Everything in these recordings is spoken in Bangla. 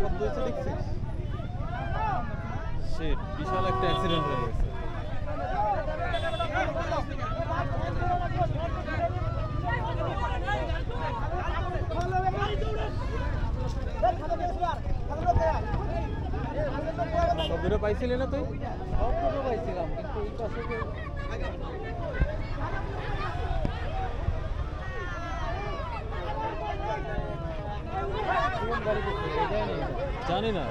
শব্দ হচ্ছে দেখছিস? শিট, বিশাল একটা অ্যাক্সিডেন্ট হয়ে গেছে। শব্দটা পাইছিলি না তুই? শব্দটা পাইছিলাম, কিন্তু এই পাশে জানি না।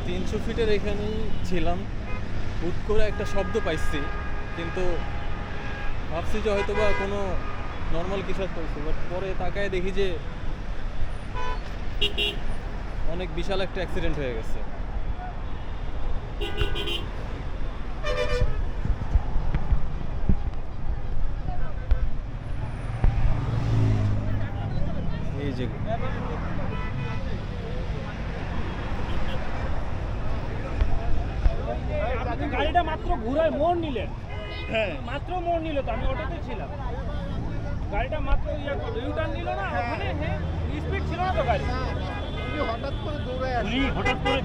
তিনশো ফিটের এখানেই ছিলাম, হুট করে একটা শব্দ পাইছি, কিন্তু ভাবছি যে হয়তো বা কোনো নর্মাল কিছু পাইছি, বাট পরে তাকায় দেখি যে অনেক বিশাল একটা অ্যাক্সিডেন্ট হয়ে গেছে। এই যে গাড়িটা মাত্র ঘুরায় মোড় নিলেন, মাত্র মোড় নিল, তো আমি অটোতে ছিলাম, গাড়িটা মাত্র ইউটার্ন নিল না, ওখানে স্পিড ছিল না তো গাড়ি, হঠাৎ করে দৌড়ায় আসি, হঠাৎ করে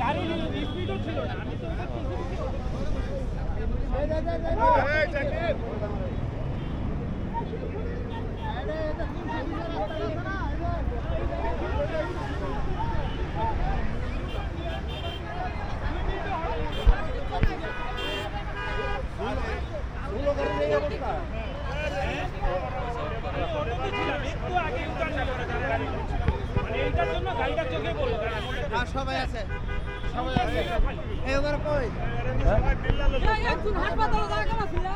গাড়ি স্পিডও ছিল না, আমি তো সবাই আছে, সবাই আছে। এবার কই হাসপাতালে যাওয়া কেন ছিল?